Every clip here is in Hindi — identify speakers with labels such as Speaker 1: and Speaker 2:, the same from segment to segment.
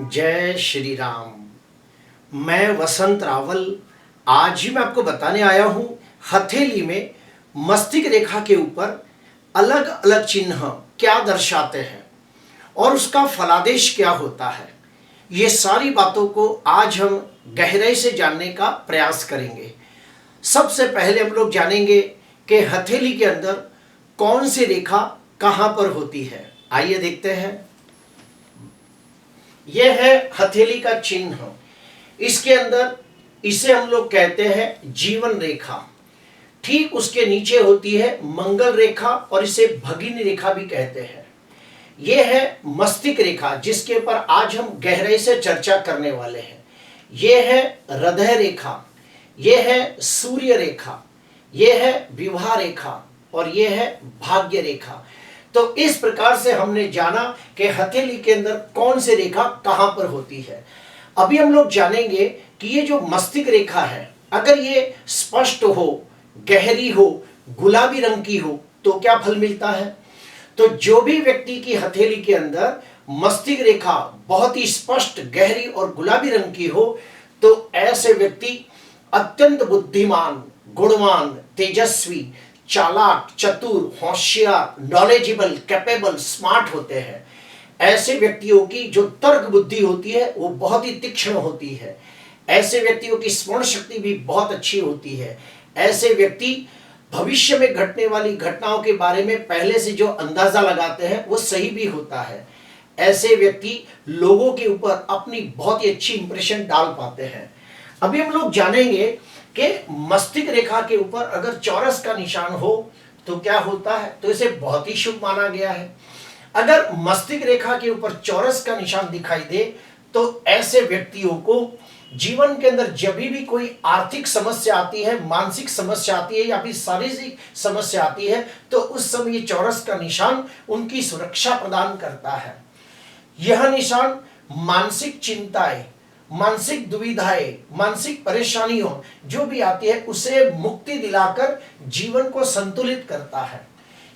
Speaker 1: जय श्री राम। मैं वसंत रावल आज ही मैं आपको बताने आया हूं हथेली में मस्तिष्क रेखा के ऊपर अलग अलग चिन्ह क्या दर्शाते हैं और उसका फलादेश क्या होता है। ये सारी बातों को आज हम गहराई से जानने का प्रयास करेंगे। सबसे पहले हम लोग जानेंगे कि हथेली के अंदर कौन सी रेखा कहां पर होती है। आइए देखते हैं। यह है हथेली का चिन्ह। इसके अंदर इसे हम लोग कहते हैं जीवन रेखा। ठीक उसके नीचे होती है मंगल रेखा और इसे भगिनी रेखा भी कहते हैं। यह है मस्तिष्क रेखा जिसके ऊपर आज हम गहराई से चर्चा करने वाले हैं। यह है हृदय रेखा, यह है सूर्य रेखा, यह है विवाह रेखा और यह है भाग्य रेखा। तो इस प्रकार से हमने जाना कि हथेली के अंदर कौन सी रेखा कहां पर होती है। अभी हम लोग जानेंगे कि ये जो मस्तिष्क रेखा है अगर ये स्पष्ट हो, गहरी हो, गुलाबी रंग की हो तो क्या फल मिलता है। तो जो भी व्यक्ति की हथेली के अंदर मस्तिष्क रेखा बहुत ही स्पष्ट, गहरी और गुलाबी रंग की हो तो ऐसे व्यक्ति अत्यंत बुद्धिमान, गुणवान, तेजस्वी, चालाक, चतुर, होशियार, नॉलेजेबल, कैपेबल, स्मार्ट होते हैं। ऐसे व्यक्तियों की जो तर्क बुद्धि होती है वो बहुत ही तीक्ष्ण होती है। ऐसे व्यक्तियों की स्मरण शक्ति भी बहुत अच्छी होती है। ऐसे व्यक्ति भविष्य में घटने वाली घटनाओं के बारे में पहले से जो अंदाजा लगाते हैं वो सही भी होता है। ऐसे व्यक्ति लोगों के ऊपर अपनी बहुत ही अच्छी इंप्रेशन डाल पाते हैं। अभी हम लोग जानेंगे कि मस्तिष्क रेखा के ऊपर अगर चौरस का निशान हो तो क्या होता है। तो इसे बहुत ही शुभ माना गया है। अगर मस्तिष्क रेखा के ऊपर चौरस का निशान दिखाई दे तो ऐसे व्यक्तियों को जीवन के अंदर जब भी कोई आर्थिक समस्या आती है, मानसिक समस्या आती है या फिर शारीरिक समस्या आती है तो उस समय ये चौरस का निशान उनकी सुरक्षा प्रदान करता है। यह निशान मानसिक चिंताएं, मानसिक दुविधाएं, मानसिक परेशानियों जो भी आती है उसे मुक्ति दिलाकर जीवन को संतुलित करता है।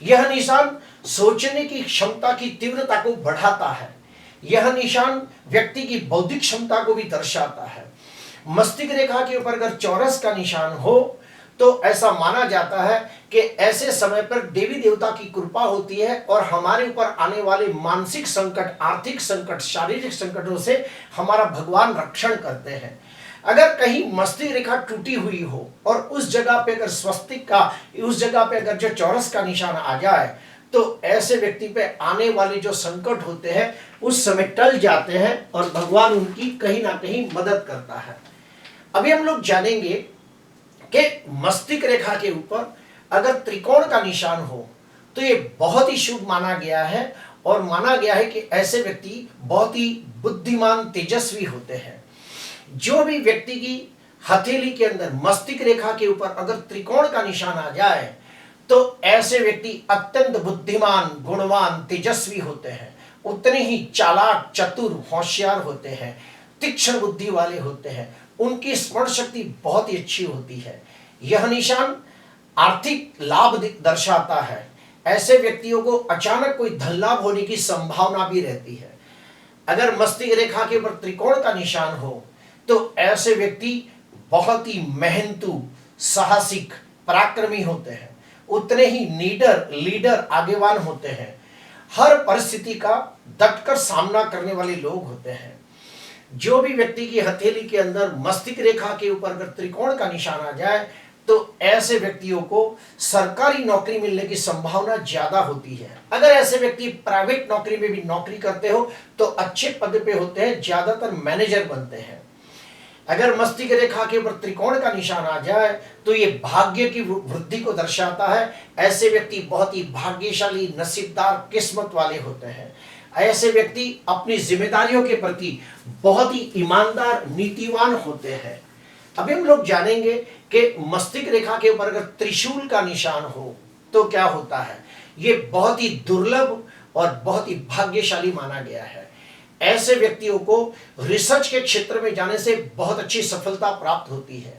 Speaker 1: यह निशान सोचने की क्षमता की तीव्रता को बढ़ाता है। यह निशान व्यक्ति की बौद्धिक क्षमता को भी दर्शाता है। मस्तिष्क रेखा के ऊपर अगर चौरस का निशान हो तो ऐसा माना जाता है कि ऐसे समय पर देवी देवता की कृपा होती है और हमारे ऊपर आने वाले मानसिक संकट, आर्थिक संकट, शारीरिक संकटों से हमारा भगवान रक्षण करते हैं। अगर कहीं मस्तिष्क रेखा टूटी हुई हो और उस जगह पे अगर स्वस्तिक का, उस जगह पे अगर जो चौरस का निशान आ जाए तो ऐसे व्यक्ति पे आने वाले जो संकट होते हैं उस समय टल जाते हैं और भगवान उनकी कहीं ना कहीं मदद करता है। अभी हम लोग जानेंगे कि मस्तिष्क रेखा के ऊपर अगर त्रिकोण का निशान हो तो ये बहुत ही शुभ माना गया है और माना गया है कि ऐसे व्यक्ति बहुत ही बुद्धिमान, तेजस्वी होते हैं। जो भी व्यक्ति की हथेली के अंदर मस्तिष्क रेखा के ऊपर अगर त्रिकोण का निशान आ जाए तो ऐसे व्यक्ति अत्यंत बुद्धिमान, गुणवान, तेजस्वी होते हैं। उतने ही चालाक, चतुर, होशियार होते हैं, तीक्ष्ण बुद्धि वाले होते हैं। उनकी स्मरण शक्ति बहुत ही अच्छी होती है। यह निशान आर्थिक लाभ दर्शाता है। ऐसे व्यक्तियों को अचानक कोई धन लाभ होने की संभावना भी रहती है। अगर मस्तिष्क रेखा के ऊपर त्रिकोण का निशान हो तो ऐसे व्यक्ति बहुत ही मेहनतू, साहसिक, पराक्रमी होते हैं। उतने ही लीडर, आगेवान होते हैं। हर परिस्थिति का डटकर सामना करने वाले लोग होते हैं। जो भी व्यक्ति की हथेली के अंदर मस्तिष्क रेखा के ऊपर अगर त्रिकोण का निशान आ जाए तो ऐसे व्यक्तियों को सरकारी नौकरी मिलने की संभावना ज्यादा होती है। अगर ऐसे व्यक्ति प्राइवेट नौकरी में भी नौकरी करते हो तो अच्छे पद पे होते हैं, ज्यादातर मैनेजर बनते हैं। अगर मस्तिष्क रेखा के ऊपर त्रिकोण का निशान आ जाए तो ये भाग्य की वृद्धि को दर्शाता है। ऐसे व्यक्ति बहुत ही भाग्यशाली, नसीबदार, किस्मत वाले होते हैं। ऐसे व्यक्ति अपनी जिम्मेदारियों के प्रति बहुत ही ईमानदार, नीतिवान होते हैं। अभी हम लोग जानेंगे कि मस्तिष्क रेखा के ऊपर अगर त्रिशूल का निशान हो तो क्या होता है। ये बहुत ही दुर्लभ और बहुत ही भाग्यशाली माना गया है। ऐसे व्यक्तियों को रिसर्च के क्षेत्र में जाने से बहुत अच्छी सफलता प्राप्त होती है।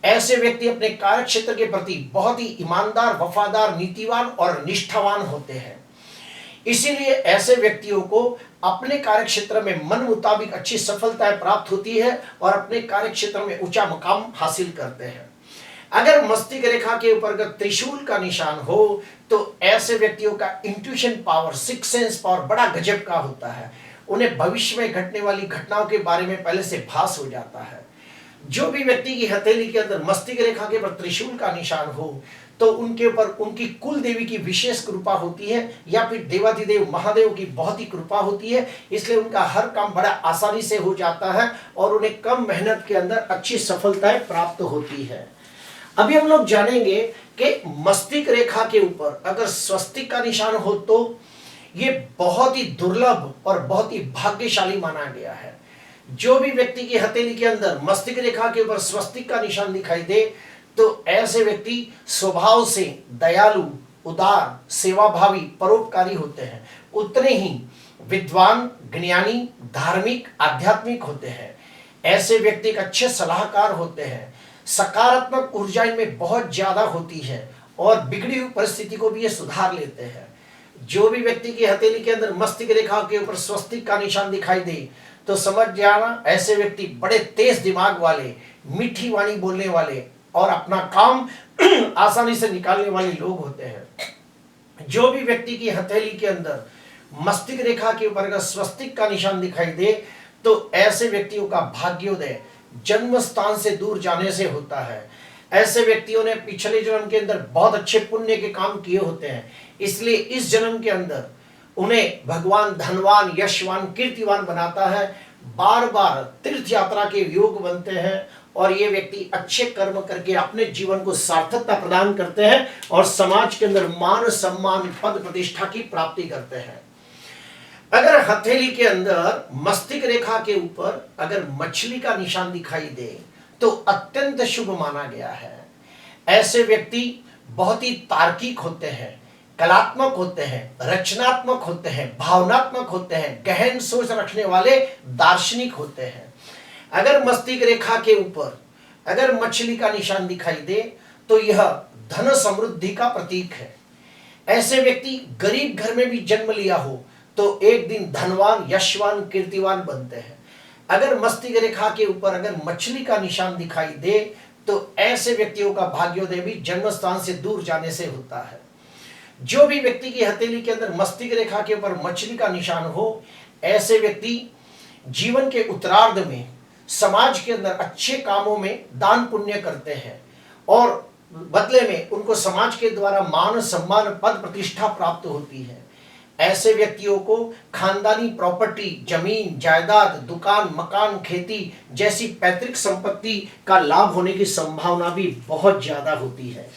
Speaker 1: ऐसे व्यक्ति अपने कार्य क्षेत्र के प्रति बहुत ही ईमानदार, वफादार, नीतिवान और निष्ठावान होते हैं। इसीलिए ऐसे व्यक्तियों को अपने कार्य क्षेत्र में मन मुताबिक अच्छी सफलताएं प्राप्त होती है और अपने कार्य क्षेत्र में ऊंचा मुकाम हासिल करते हैं। अगर मस्तिष्क रेखा के ऊपर अगर त्रिशूल का निशान हो तो ऐसे व्यक्तियों का intuition power, six sense power बड़ा गजब का होता है। उन्हें भविष्य में घटने वाली घटनाओं के बारे में पहले से भास हो जाता है। जो भी व्यक्ति की हथेली के अंदर मस्तिष्क रेखा के ऊपर त्रिशूल का निशान हो तो उनके ऊपर उनकी कुल देवी की विशेष कृपा होती है या फिर देवाधिदेव महादेव की बहुत ही कृपा होती है, इसलिए उनका हर काम बड़ा आसानी से हो जाता है और उन्हें कम मेहनत के अंदर अच्छी सफलताएं प्राप्त होती है। अभी हम लोग जानेंगे कि मस्तिष्क रेखा के ऊपर अगर स्वस्तिक का निशान हो तो ये बहुत ही दुर्लभ और बहुत ही भाग्यशाली माना गया है। जो भी व्यक्ति की हथेली के अंदर मस्तिष्क रेखा के ऊपर स्वस्तिक का निशान दिखाई दे तो ऐसे व्यक्ति स्वभाव से दयालु, उदार, सेवाभावी, परोपकारी होते हैं। उतने ही विद्वान, ज्ञानी, धार्मिक, आध्यात्मिक होते हैं। ऐसे व्यक्ति एक अच्छे सलाहकार होते हैं। सकारात्मक ऊर्जा इनमें बहुत ज्यादा होती है और बिगड़ी हुई परिस्थिति को भी ये सुधार लेते हैं। जो भी व्यक्ति की हथेली के अंदर मस्तिष्क रेखा के ऊपर स्वस्तिक का निशान दिखाई दे तो समझ जाना ऐसे व्यक्ति बड़े तेज दिमाग वाले, मीठी वाणी बोलने वाले और अपना काम आसानी से निकालने वाले लोग होते हैं। जो भी व्यक्ति की हथेली के अंदर मस्तिष्क रेखा के ऊपर अगर स्वस्तिक का निशान दिखाई दे तो ऐसे व्यक्तियों का भाग्योदय जन्म स्थान से दूर जाने से होता है। ऐसे व्यक्तियों ने पिछले जन्म के अंदर बहुत अच्छे पुण्य के काम किए होते हैं, इसलिए इस जन्म के अंदर उन्हें भगवान धनवान, यशवान, कीर्तिवान बनाता है। बार बार तीर्थ यात्रा के योग बनते हैं और ये व्यक्ति अच्छे कर्म करके अपने जीवन को सार्थकता प्रदान करते हैं और समाज के अंदर मान, सम्मान, पद प्रतिष्ठा की प्राप्ति करते हैं। अगर हथेली के अंदर मस्तिष्क रेखा के ऊपर अगर मछली का निशान दिखाई दे तो अत्यंत शुभ माना गया है। ऐसे व्यक्ति बहुत ही तार्किक होते हैं, कलात्मक होते हैं, रचनात्मक होते हैं, भावनात्मक होते हैं, गहन सोच रखने वाले दार्शनिक होते हैं। अगर मस्तिष्क रेखा के ऊपर अगर मछली का निशान दिखाई दे तो यह धन समृद्धि का प्रतीक है। ऐसे व्यक्ति गरीब घर में भी जन्म लिया हो तो एक दिन धनवान, यशवान, कीर्तिवान बनते हैं। अगर मस्तिष्क रेखा के ऊपर अगर मछली का निशान दिखाई दे तो ऐसे व्यक्तियों का भाग्योदय भी जन्म स्थान से दूर जाने से होता है। जो भी व्यक्ति की हथेली के अंदर मस्तिष्क रेखा के ऊपर मछली का निशान हो, ऐसे व्यक्ति जीवन के उत्तरार्ध में समाज के अंदर अच्छे कामों में दान पुण्य करते हैं और बदले में उनको समाज के द्वारा मान, सम्मान, पद प्रतिष्ठा प्राप्त होती है। ऐसे व्यक्तियों को खानदानी प्रॉपर्टी, जमीन, जायदाद, दुकान, मकान, खेती जैसी पैतृक संपत्ति का लाभ होने की संभावना भी बहुत ज्यादा होती है।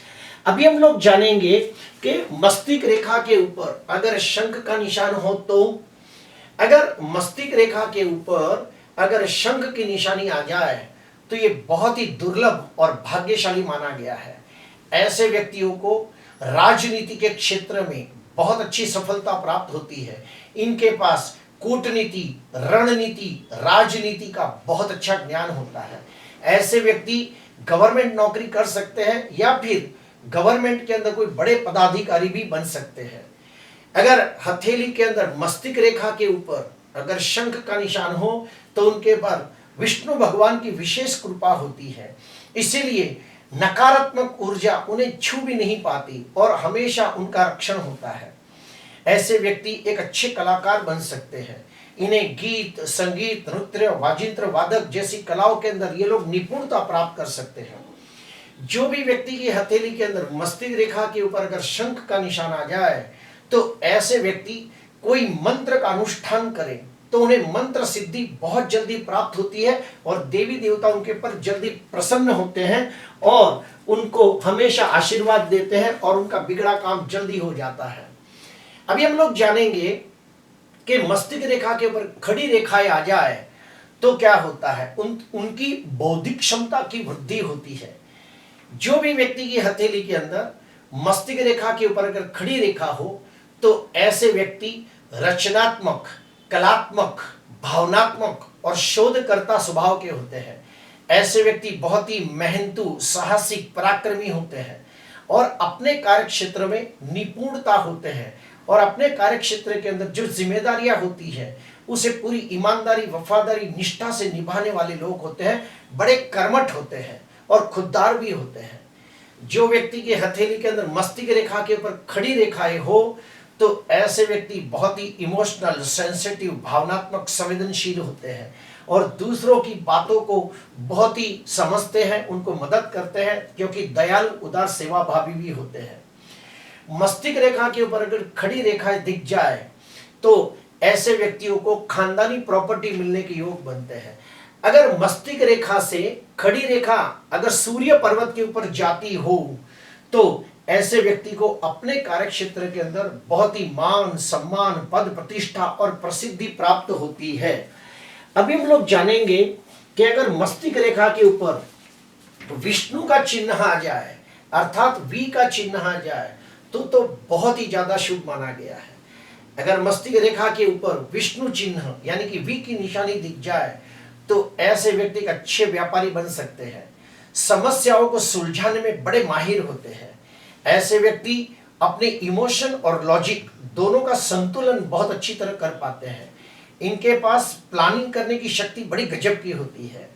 Speaker 1: अभी हम लोग जानेंगे कि मस्तिष्क रेखा के ऊपर अगर शंख का निशान हो तो अगर मस्तिष्क रेखा के ऊपर अगर शंख की निशानी आ जाए तो ये बहुत ही दुर्लभ और भाग्यशाली माना गया है। ऐसे व्यक्तियों को राजनीति के क्षेत्र में बहुत अच्छी सफलता प्राप्त होती है। इनके पास कूटनीति, रणनीति, राजनीति का बहुत अच्छा ज्ञान होता है। ऐसे व्यक्ति गवर्नमेंट नौकरी कर सकते हैं या फिर गवर्नमेंट के अंदर कोई बड़े पदाधिकारी भी बन सकते हैं। अगर हथेली के अंदर मस्तिष्क रेखा के ऊपर अगर शंख का निशान हो तो उनके पर विष्णु भगवान की विशेष कृपा होती है, इसीलिए नकारात्मक ऊर्जा उन्हें छू भी नहीं पाती और हमेशा उनका रक्षण होता है। ऐसे व्यक्ति एक अच्छे कलाकार बन सकते हैं। इन्हें गीत, संगीत, नृत्य, वाजिंत्र वादक जैसी कलाओं के अंदर ये लोग निपुणता प्राप्त कर सकते हैं। जो भी व्यक्ति की हथेली के अंदर मस्तिष्क रेखा के ऊपर अगर शंख का निशान आ जाए तो ऐसे व्यक्ति कोई मंत्र का अनुष्ठान करें तो उन्हें मंत्र सिद्धि बहुत जल्दी प्राप्त होती है और देवी देवता उनके पर जल्दी प्रसन्न होते हैं और उनको हमेशा आशीर्वाद देते हैं और उनका बिगड़ा काम जल्दी हो जाता है। अभी हम लोग जानेंगे कि मस्तिष्क रेखा के ऊपर खड़ी रेखाएं आ जाए तो क्या होता है। उनकी बौद्धिक क्षमता की वृद्धि होती है। जो भी व्यक्ति की हथेली के अंदर मस्तिष्क रेखा के ऊपर अगर खड़ी रेखा हो तो ऐसे व्यक्ति रचनात्मक, कलात्मक, भावनात्मक और शोधकर्ता स्वभाव के होते हैं। ऐसे व्यक्ति बहुत ही मेहनतू, साहसिक, पराक्रमी होते हैं और अपने कार्य क्षेत्र में निपुणता होते हैं और अपने कार्य क्षेत्र के अंदर जो जिम्मेदारियां होती है उसे पूरी ईमानदारी, वफादारी, निष्ठा से निभाने वाले लोग होते हैं, बड़े कर्मठ होते हैं और खुददार भी होते हैं। जो व्यक्ति की हथेली के अंदर मस्तिष्क रेखा के ऊपर खड़ी रेखाएं हो तो ऐसे व्यक्ति बहुत ही इमोशनल, सेंसिटिव, भावनात्मक, संवेदनशील होते हैं और दूसरों की बातों को बहुत ही समझते हैं, उनको मदद करते हैं, क्योंकि दयालु, उदार, सेवाभावी भी होते हैं। मस्तिष्क रेखा के ऊपर अगर खड़ी रेखाएं दिख जाए तो ऐसे व्यक्तियों को खानदानी प्रॉपर्टी मिलने के योग बनते हैं। अगर मस्तिष्क रेखा से खड़ी रेखा अगर सूर्य पर्वत के ऊपर जाती हो तो ऐसे व्यक्ति को अपने कार्य क्षेत्र के अंदर बहुत ही मान, सम्मान, पद, प्रतिष्ठा और प्रसिद्धि प्राप्त होती है। अभी हम लोग जानेंगे कि अगर मस्तिष्क रेखा के ऊपर विष्णु का चिन्ह आ जाए, अर्थात वी का चिन्ह आ जाए तो बहुत ही ज्यादा शुभ माना गया है। अगर मस्तिष्क रेखा के ऊपर विष्णु चिन्ह यानी कि वी की निशानी दिख जाए तो ऐसे व्यक्ति अच्छे व्यापारी बन सकते हैं, समस्याओं को सुलझाने में बड़े माहिर होते हैं। ऐसे व्यक्ति अपने इमोशन और लॉजिक दोनों का संतुलन बहुत अच्छी तरह कर पाते हैं। इनके पास प्लानिंग करने की शक्ति बड़ी गजब की होती है।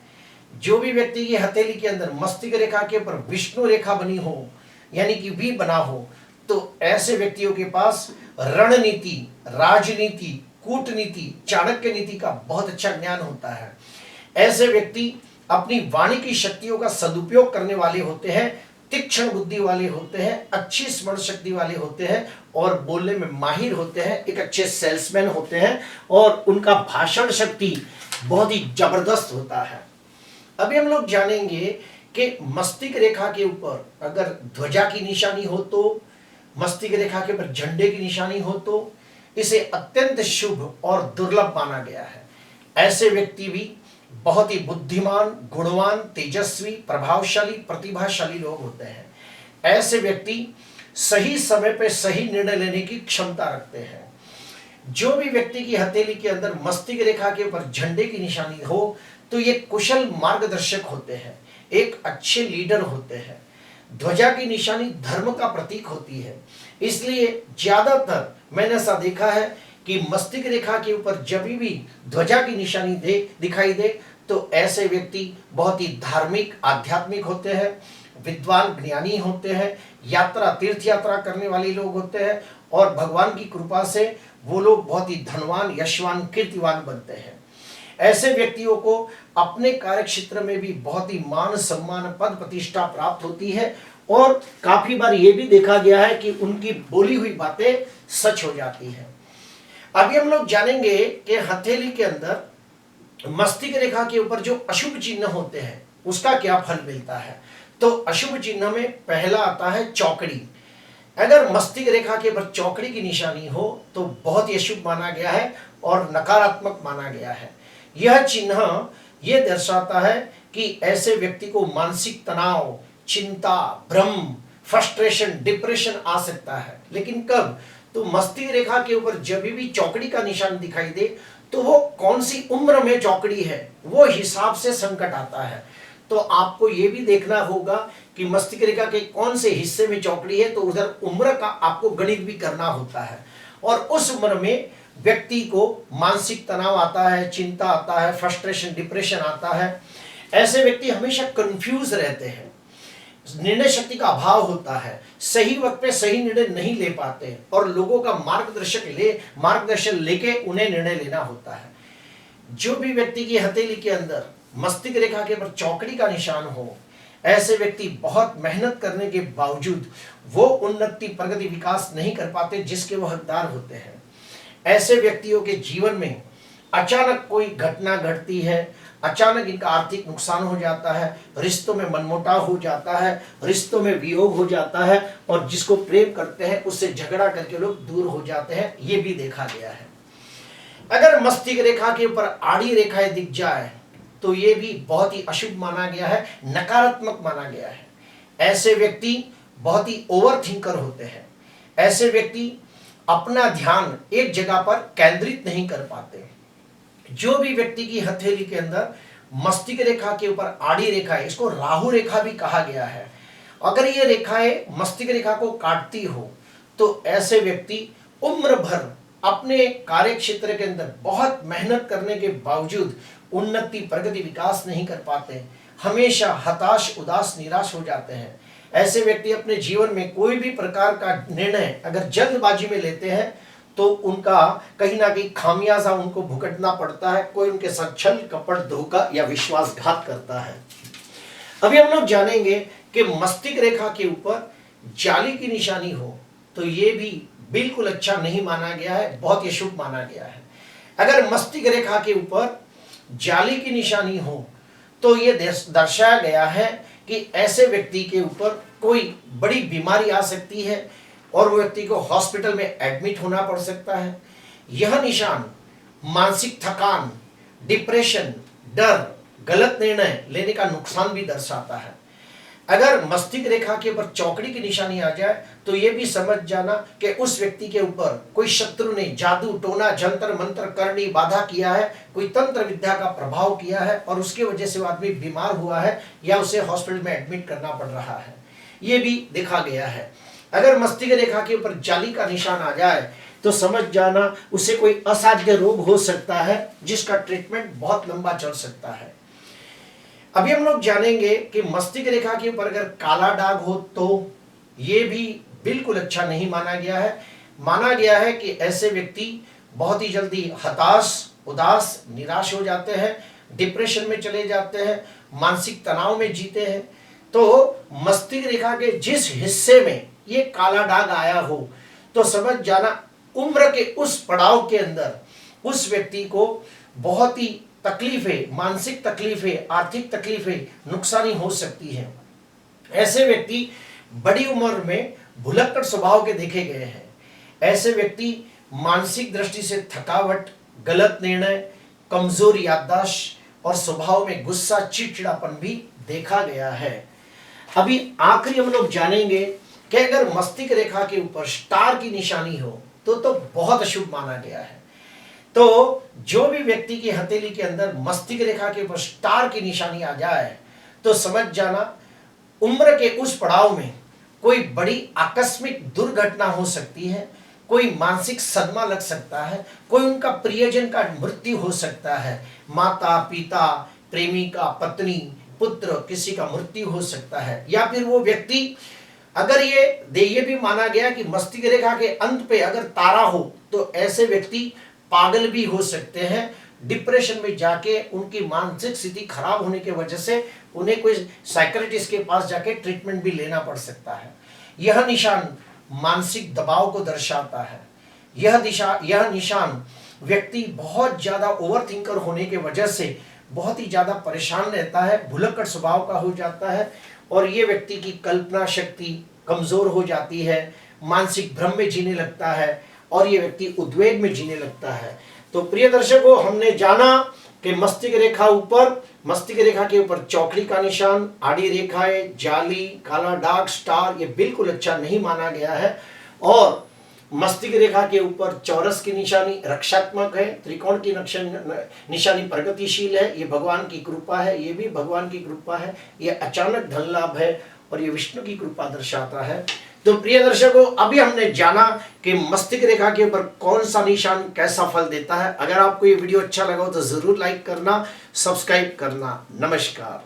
Speaker 1: जो भी व्यक्ति की हथेली के अंदर मस्तिष्क रेखा के ऊपर विष्णु रेखा बनी हो यानी कि वी बना हो तो ऐसे व्यक्तियों के पास रणनीति, राजनीति, कूटनीति, चाणक्य नीति का बहुत अच्छा ज्ञान होता है। ऐसे व्यक्ति अपनी वाणी की शक्तियों का सदुपयोग करने वाले होते हैं, तीक्ष्ण बुद्धि वाले होते हैं, अच्छी स्मरण शक्ति वाले होते हैं और बोलने में माहिर होते हैं, एक अच्छे सेल्समैन होते हैं और उनका भाषण शक्ति बहुत ही जबरदस्त होता है। अभी हम लोग जानेंगे कि मस्तिष्क रेखा के ऊपर अगर ध्वजा की निशानी हो तो, मस्तिष्क रेखा के ऊपर झंडे की निशानी हो तो इसे अत्यंत शुभ और दुर्लभ माना गया है। ऐसे व्यक्ति भी बहुत ही बुद्धिमान, गुणवान, तेजस्वी, प्रभावशाली, प्रतिभाशाली लोग होते हैं। ऐसे व्यक्ति सही समय पे सही निर्णय लेने की क्षमता रखते हैं। जो भी व्यक्ति की हथेली के अंदर मस्तिष्क रेखा के ऊपर झंडे की निशानी हो तो ये कुशल मार्गदर्शक होते हैं, एक अच्छे लीडर होते हैं। ध्वजा की निशानी धर्म का प्रतीक होती है, इसलिए ज्यादातर मैंने ऐसा देखा है कि मस्तिष्क रेखा के ऊपर जब भी ध्वजा की निशानी दिखाई दे तो ऐसे व्यक्ति बहुत ही धार्मिक, आध्यात्मिक होते हैं, विद्वान, ज्ञानी होते हैं, यात्रा, तीर्थ यात्रा करने वाले लोग होते हैं और भगवान की कृपा से वो लोग बहुत ही धनवान, यशवान, कीर्तिवान बनते हैं। ऐसे व्यक्तियों को अपने कार्य क्षेत्र में भी बहुत ही मान, सम्मान, पद, प्रतिष्ठा प्राप्त होती है और काफी बार ये भी देखा गया है कि उनकी बोली हुई बातें सच हो जाती है। अभी हम लोग जानेंगे कि हथेली के अंदर मस्तिष्क रेखा के ऊपर जो अशुभ चिन्ह होते हैं उसका क्या फल मिलता है। तो अशुभ चिन्ह में पहला आता है चौकड़ी। अगर मस्तिष्क रेखा के ऊपर चौकड़ी की निशानी हो तो बहुत ही अशुभ माना गया है और नकारात्मक माना गया है। यह चिन्ह यह दर्शाता है कि ऐसे व्यक्ति को मानसिक तनाव, चिंता, भ्रम, फ्रस्ट्रेशन, डिप्रेशन आ सकता है। लेकिन कब? तो मस्तिष्क रेखा के ऊपर जब भी चौकड़ी का निशान दिखाई दे तो वो कौन सी उम्र में चौकड़ी है वो हिसाब से संकट आता है। तो आपको ये भी देखना होगा कि मस्तिष्क रेखा के कौन से हिस्से में चौकड़ी है, तो उधर उम्र का आपको गणित भी करना होता है और उस उम्र में व्यक्ति को मानसिक तनाव आता है, चिंता आता है, फ्रस्ट्रेशन, डिप्रेशन आता है। ऐसे व्यक्ति हमेशा कंफ्यूज रहते हैं, निर्णय शक्ति का अभाव होता है, सही वक्त पे सही निर्णय नहीं ले पाते और लोगों का मार्गदर्शन लेके उन्हें निर्णय लेना होता है। जो भी व्यक्ति की हथेली के अंदर मस्तिष्क रेखा के ऊपर चौकड़ी का निशान हो, ऐसे व्यक्ति बहुत मेहनत करने के बावजूद वो उन्नति, प्रगति, विकास नहीं कर पाते जिसके वो हकदार होते हैं। ऐसे व्यक्तियों के जीवन में अचानक कोई घटना घटती है, अचानक इनका आर्थिक नुकसान हो जाता है, रिश्तों में मनमुटाव हो जाता है, रिश्तों में वियोग हो जाता है और जिसको प्रेम करते हैं उससे झगड़ा करके लोग दूर हो जाते हैं, ये भी देखा गया है। अगर मस्तिष्क रेखा के ऊपर आड़ी रेखाएं दिख जाए तो ये भी बहुत ही अशुभ माना गया है, नकारात्मक माना गया है। ऐसे व्यक्ति बहुत ही ओवर थिंकर होते हैं। ऐसे व्यक्ति अपना ध्यान एक जगह पर केंद्रित नहीं कर पाते। जो भी व्यक्ति की हथेली के अंदर मस्तिष्क रेखा के ऊपर आड़ी रेखा है, इसको राहु रेखा भी कहा गया है, अगर ये रेखाएं मस्तिष्क रेखा को काटती हो तो ऐसे व्यक्ति उम्र भर अपने कार्य क्षेत्र के अंदर बहुत मेहनत करने के बावजूद उन्नति, प्रगति, विकास नहीं कर पाते, हमेशा हताश, उदास, निराश हो जाते हैं। ऐसे व्यक्ति अपने जीवन में कोई भी प्रकार का निर्णय अगर जल्दबाजी में लेते हैं तो उनका कहीं ना कहीं खामियाजा उनको भुगतना पड़ता है। कोई उनके साथ छल, कपट, धोखा या विश्वासघात करता है। अभी हम लोग जानेंगे कि मस्तिष्क रेखा के ऊपर जाली की निशानी हो तो ये भी बिल्कुल अच्छा नहीं माना गया है, बहुत ही शुभ माना गया है। अगर मस्तिष्क रेखा के ऊपर जाली की निशानी हो तो ये दर्शाया गया है कि ऐसे व्यक्ति के ऊपर कोई बड़ी बीमारी आ सकती है और वो व्यक्ति को हॉस्पिटल में एडमिट होना पड़ सकता है। यह निशान मानसिक थकान, डिप्रेशन, डर, गलत निर्णय लेने का नुकसान भी दर्शाता है। अगर मस्तिष्क रेखा के ऊपर चौकड़ी की निशानी आ जाए तो यह भी समझ जाना कि उस व्यक्ति के ऊपर कोई शत्रु ने जादू, टोना, जंतर मंत्र, करनी, बाधा किया है, कोई तंत्र विद्या का प्रभाव किया है और उसकी वजह से वो आदमी बीमार हुआ है या उसे हॉस्पिटल में एडमिट करना पड़ रहा है, ये भी देखा गया है। अगर मस्तिष्क रेखा के ऊपर जाली का निशान आ जाए तो समझ जाना उसे कोई असाध्य रोग हो सकता है जिसका ट्रीटमेंट बहुत लंबा चल सकता है। अभी हम लोग जानेंगे कि मस्तिष्क रेखा के ऊपर अगर काला दाग हो तो ये भी बिल्कुल अच्छा नहीं माना गया है। माना गया है कि ऐसे व्यक्ति बहुत ही जल्दी हताश, उदास, निराश हो जाते हैं, डिप्रेशन में चले जाते हैं, मानसिक तनाव में जीते हैं। तो मस्तिष्क रेखा के जिस हिस्से में ये काला दाग आया हो तो समझ जाना उम्र के उस पड़ाव के अंदर उस व्यक्ति को बहुत ही तकलीफें, मानसिक तकलीफें, आर्थिक तकलीफें, नुकसानी हो सकती है। ऐसे व्यक्ति बड़ी उम्र में भुलक्कड़ स्वभाव के देखे गए हैं। ऐसे व्यक्ति मानसिक दृष्टि से थकावट, गलत निर्णय, कमजोर याददाश्त और स्वभाव में गुस्सा, चिड़चिड़ापन भी देखा गया है। अभी आखिरी हम लोग जानेंगे कि अगर मस्तिष्क रेखा के ऊपर स्टार की निशानी हो तो बहुत अशुभ माना गया है। तो जो भी व्यक्ति की हथेली के अंदर मस्तिष्क रेखा के ऊपर स्टार की निशानी आ जाए तो समझ जाना उम्र के उस पड़ाव में कोई बड़ी आकस्मिक दुर्घटना हो सकती है, कोई मानसिक सदमा लग सकता है, कोई उनका प्रियजन का मृत्यु हो सकता है, माता, पिता, प्रेमिका, पत्नी, पुत्र, किसी का मृत्यु हो सकता है। या फिर वो व्यक्ति अगर ये भी माना गया कि मस्तिष्क रेखा के अंत पे अगर तारा हो तो ऐसे व्यक्ति पागल भी हो सकते हैं, डिप्रेशन में जाके उनकी मानसिक स्थिति खराब होने की वजह से उन्हें कोई साइकियाट्रिस्ट के पास जाके ट्रीटमेंट भी लेना पड़ सकता है। यह निशान मानसिक दबाव को दर्शाता है। यह निशान व्यक्ति बहुत ज्यादा ओवरथिंकर होने के वजह से बहुत ही ज्यादा परेशान रहता है, भुलक्कड़ स्वभाव का हो जाता है और ये व्यक्ति की कल्पना शक्ति कमजोर हो जाती है, मानसिक भ्रम में जीने लगता है और ये व्यक्ति उद्वेग में जीने लगता है। तो प्रिय दर्शकों, हमने जाना कि मस्तिष्क रेखा के ऊपर चौकड़ी का निशान, आड़ी रेखाएं, जाली, काला दाग, स्टार, ये बिल्कुल अच्छा नहीं माना गया है। और मस्तिष्क रेखा के ऊपर चौरस की निशानी रक्षात्मक है, त्रिकोण की निशानी प्रगतिशील है, ये भगवान की कृपा है, ये भी भगवान की कृपा है, ये अचानक धन लाभ है और ये विष्णु की कृपा दर्शाता है। तो प्रिय दर्शकों, अभी हमने जाना कि मस्तिष्क रेखा के ऊपर कौन सा निशान कैसा फल देता है। अगर आपको ये वीडियो अच्छा लगा हो तो जरूर लाइक करना, सब्सक्राइब करना। नमस्कार।